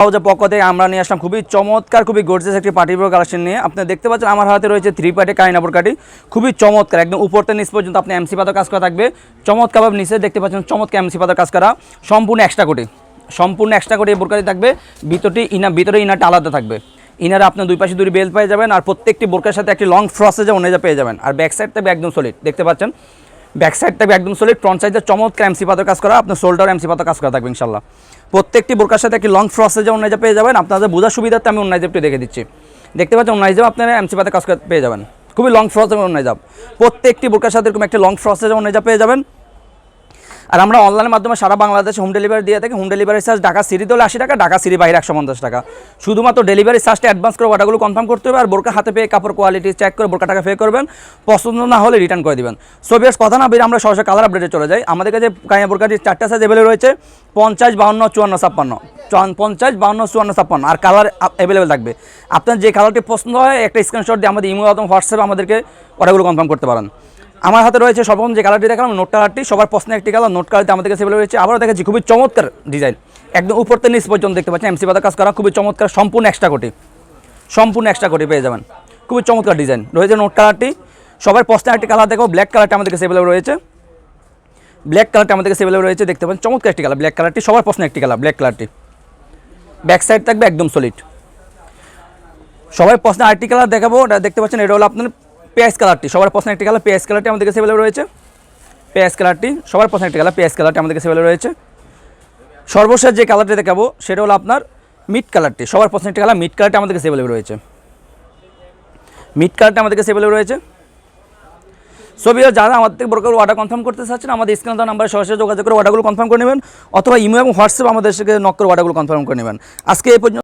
হাউজের পক্ষ থেকে আমরা নিয়ে আসলাম খুবই চমৎকার, খুবই গর্জিয়াস একটি পার্টি ওয়্যার কালেকশন নিয়ে। আপনি দেখতে পাচ্ছেন আমার হাতে রয়েছে 3 পার্টে কাইনা বোরকাটি, খুবই চমৎকার, একদম উপর থেকে নিচ পর্যন্ত আপনি এমসি পাতার কাজ করা থাকবে। চমৎকারভাবে নিচে দেখতে পাচ্ছেন চমৎকার এমসি পাতার কাজ করা, সম্পূর্ণ এক্সট্রা কোটি এই বোরকাটি থাকবে। ভিতরে ইনারটা আলাদা থাকবে। ইনারে আপনার দুই পাশে দুই বেল্ট পেয়ে যাবেন, আর প্রত্যেকটি বোরকার সাথে একটি লং ফ্রসেজে ওনেজা পেয়ে যাবেন। আর ব্যাক সাইড থাকবে একদম সলিড, দেখতে পাচ্ছেন ব্যাক সাইড থাকবে একদম সলিড, ফ্রন্ট সাইডে চমৎকার এমসি পাতার কাজ করা, আপনার শোল্ডার এমসি পাতার কাজ করা থাকবে ইনশাল্লাহ। প্রত্যেকটি বোরকার সাথে একটি লং ফ্রসেজে ওনেজা পেয়ে যাবেন। আপনাদের বোঝার সুবিধার্থে আমি ওনাইজেবটি দেখে দিচ্ছি। দেখতে পাচ্ছেন ওনাইজেব আপনারা এমসি পাতার কাজ পেয়ে যাবেন, খুবই লং ফ্রসেজে ওনাইজাব। প্রত্যেকটি বোরকার সাথে এরকম একটি লং ফ্রসেজে ওনেজা পেয়ে যাবেন। আর আমরা অনলাইনের মাধ্যমে সারা বাংলাদেশে হোম ডেলিভারি দিয়ে থাকি। হোম ডেলিভারি চার্জ ঢাকা সিটিতে হলে 80 টাকা, ঢাকা সিটি বাইরে 150 টাকা। শুধুমাত্র ডেলিভারি চার্জটা অ্যাডভান্স করে অর্ডারগুলো কনফার্ম করতে হবে। আর বোরকা হাতে পেয়ে কাপড় কোয়ালিটি চেক করে বোরকা টাকা পে করবেন, পছন্দ না হলে রিটার্ন করে দিবেন। সো ভিউয়ার্স, কথা না বেরিয়ে আমরা সরাসরি কালার আপডেটে চলে যাই। আমাদের কাছে কাইনা বোরকাটির 4টা সাইজ অ্যাভেলেবল রয়েছে, 50, 52, 54, 56, 50, 52, 54, 56, আর কালার অ্যাভেলেবেল থাকবে। আপনার যে কালারটি পছন্দ হয় একটা স্ক্রিনশট দিয়ে আমাদের ইমো অথবা হোয়াটসঅ্যাপে আমাদেরকে অর্ডারগুলো কনফার্ম করতে পারেন। আমার হাতে রয়েছে সর্বপ্রথম যে কালারটি দেখালাম নোট কালারটি, সবার পছন্দের একটি কালার। নোট কালারটি আমাদের কাছে রয়েছে। আবারও দেখাচ্ছি খুবই চমৎকার ডিজাইন, একদম উপর থেকে নিচ পর্যন্ত দেখতে পাচ্ছেন এমসি পাতা কাজ করা, খুবই চমৎকার, সম্পূর্ণ এক্সট্রা কোটি পেয়ে যাবেন। খুবই চমৎকার ডিজাইন রয়েছে নোট কালারটি। সবার পছন্দের একটি কালার দেখো, ব্ল্যাক কালারটি আমাদের কাছে রয়েছে। দেখতে পাচ্ছেন চমৎকার একটি কালার, ব্ল্যাক কালারটি সবার পছন্দের একটি কালার, ব্ল্যাক কালারটি। ব্যাক সাইড থাকবে একদম সলিড। সবাই পছন্দের আরেকটি কালার দেখাবো, এটা দেখতে পাচ্ছেন, এটা হলো আপনার পেঁয়াজ কালারটি, সবার পছন্দের একটি কালার। পেঁয়াজ কালারটি আমাদের কাছে রয়েছে। সবার পছন্দের একটি কালার, পেঁয়াজ কালারটি আমাদের কাছে রয়েছে। সর্বশেষ যে কালারটি দেখাবো সেটা হলো আপনার মিড কালারটি, সবার পছন্দের একটি কালার। মিড কালারটি আমাদের কাছে রয়েছে। সো ভিউয়ার্স, যারা আমাদের থেকে বোরকাগুলো অর্ডার কনফার্ম করতে চাচ্ছেন আমাদের স্ক্রিনে দেওয়া নাম্বারে সরাসরি যোগাযোগ করে অর্ডারগুলো কনফার্ম করে নেবেন, অথবা ইমো এবং হোয়াটসঅ্যাপে আমাদের সাথে নক করে অর্ডারগুলো কনফার্ম করে নেবেন। আজকে এই পর্যন্ত।